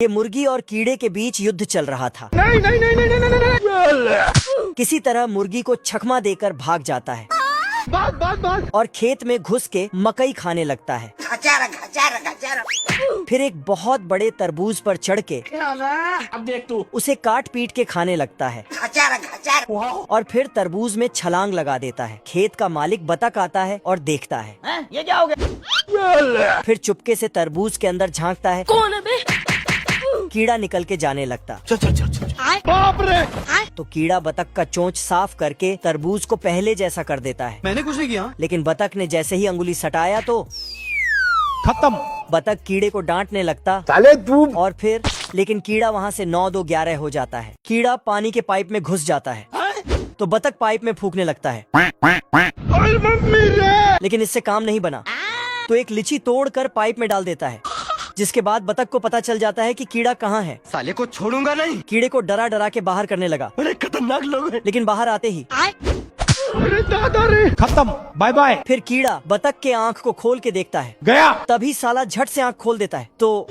ये मुर्गी और कीड़े के बीच युद्ध चल रहा था। नहीं नहीं नहीं नहीं नहीं नहीं। किसी तरह मुर्गी को छकमा देकर भाग जाता है बस। और खेत में घुस के मकई खाने लगता है। फिर एक बहुत बड़े तरबूज पर चढ़ के अब देख तू। उसे काट पीट के खाने लगता है और फिर तरबूज में छलांग लगा देता है। खेत का मालिक बतख आता है और देखता है। ये क्या हो गया? फिर चुपके से तरबूज के अंदर झांकता है। कौन है बे? कीड़ा निकल के जाने लगता। चल। बाप रे। तो कीड़ा बतख का चोंच साफ करके तरबूज को पहले जैसा कर देता है। मैंने कुछ नहीं किया। लेकिन बतख ने जैसे ही अंगुली सटाया तो खत्म। बतख कीड़े को डांटने लगता। साले तू। और फिर लेकिन कीड़ा वहाँ से 9-2-11 हो जाता है। कीड़ा पानी के पाइप में घुस जाता है तो बतख पाइप में फूकने लगता है। मम्मी रे। लेकिन इससे काम नहीं बना तो एक लीची तोड़कर पाइप में डाल देता है, जिसके बाद बतख को पता चल जाता है कि कीड़ा कहाँ है। साले को छोड़ूंगा नहीं। कीड़े को डरा डरा के बाहर करने लगा। अरे खतरनाक लोग हैं। लेकिन बाहर आते ही अरे दादा रे। खत्म। Bye bye. फिर कीड़ा बतख के आँख को खोल के देखता है। गया। तभी साला झट से आँख खोल देता है तो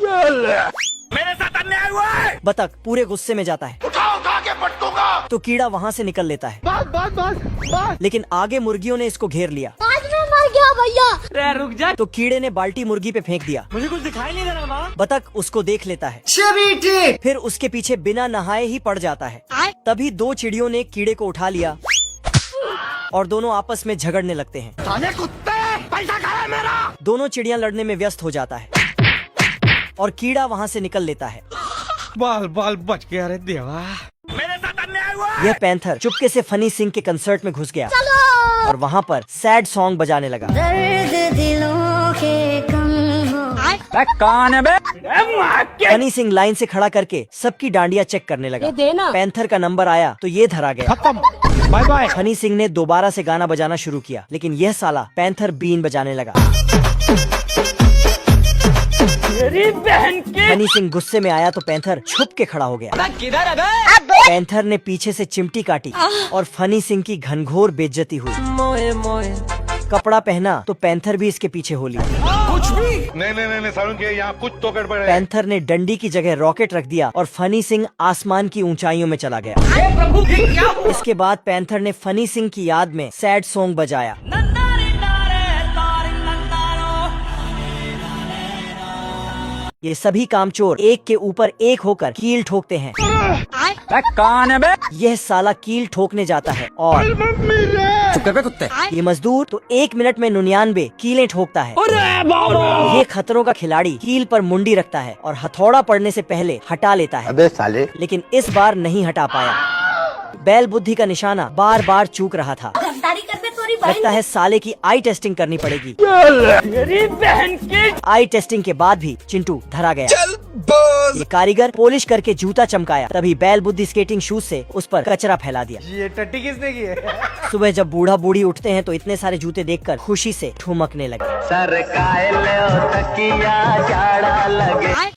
मेरे साथ अन्याय हुआ है। बतख पूरे गुस्से में जाता है। उठा के पटकूंगा। तो कीड़ा वहाँ से निकल लेता है। बस। लेकिन आगे मुर्गियों ने इसको घेर लिया। आज मैं मर गया भैया। रुक जा। तो कीड़े ने बाल्टी मुर्गी पे फेंक दिया। मुझे कुछ दिखाई नहीं दे रहा माँ। बतख उसको देख लेता है। फिर उसके पीछे बिना नहाए ही पड़ जाता है। तभी 2 चिड़ियों ने कीड़े को उठा लिया और दोनों आपस में झगड़ने लगते हैं। साले कुत्ते, पैसा खाया मेरा। दोनों चिड़ियां लड़ने में व्यस्त हो जाता है और कीड़ा वहाँ से निकल लेता है। बाल बच गया रे देवा। मेरे साथ अन्याय हुआ। यह पैंथर चुपके से फनी सिंह के कंसर्ट में घुस गया और वहाँ पर सैड सॉन्ग बजाने लगा। दर्द दिलों के कम हो। कौन है बे? फनी सिंह लाइन से खड़ा करके सबकी डांडिया चेक करने लगा। ये देना। पैंथर का नंबर आया तो ये धरा गया। खत्म। Bye bye. फनी सिंह ने दोबारा से गाना बजाना शुरू किया, लेकिन यह साला पैंथर बीन बजाने लगा। मेरी बहन की। फनी सिंह गुस्से में आया तो पैंथर छुप के खड़ा हो गया। किधर है बे? पैंथर ने पीछे से चिमटी काटी और फनी सिंह की घनघोर बेइज्जती हुई। मोए। कपड़ा पहना तो पैंथर भी इसके पीछे हो लिया। कुछ भी नहीं सारुण के यहाँ कुछ तो गड़बड़ है। पैंथर ने डंडी की जगह रॉकेट रख दिया और फनी सिंह आसमान की ऊंचाइयों में चला गया। प्रभु क्या हुआ? इसके बाद पैंथर ने फनी सिंह की याद में सैड सॉन्ग बजाया। ये सभी कामचोर एक के ऊपर एक होकर कील ठोकते हैं। कौन है बे? यह साला कील ठोकने जाता है और चुप कर बे कुत्ते। ये मजदूर तो 1 मिनट में 99 कीलें ठोकता है। अरे बाबा। ये खतरों का खिलाड़ी कील पर मुंडी रखता है और हथौड़ा पड़ने से पहले हटा लेता है। अबे साले। लेकिन इस बार नहीं हटा पाया। बैल बुद्धि का निशाना बार बार चूक रहा था। गद्दारी करने तोरी लगता है साले की आई टेस्टिंग करनी पड़ेगी। मेरी बहन की। आई टेस्टिंग के बाद भी चिंटू धरा गया। ये कारीगर पॉलिश करके जूता चमकाया, तभी बैल बुद्धि स्केटिंग शूज से उस पर कचरा फैला दिया। ये टट्टी किसने की है? सुबह जब बूढ़ा बूढ़ी उठते हैं तो इतने सारे जूते देखकर खुशी से ठुमकने लगे। सर कायल तकिया जाड़ा लगे।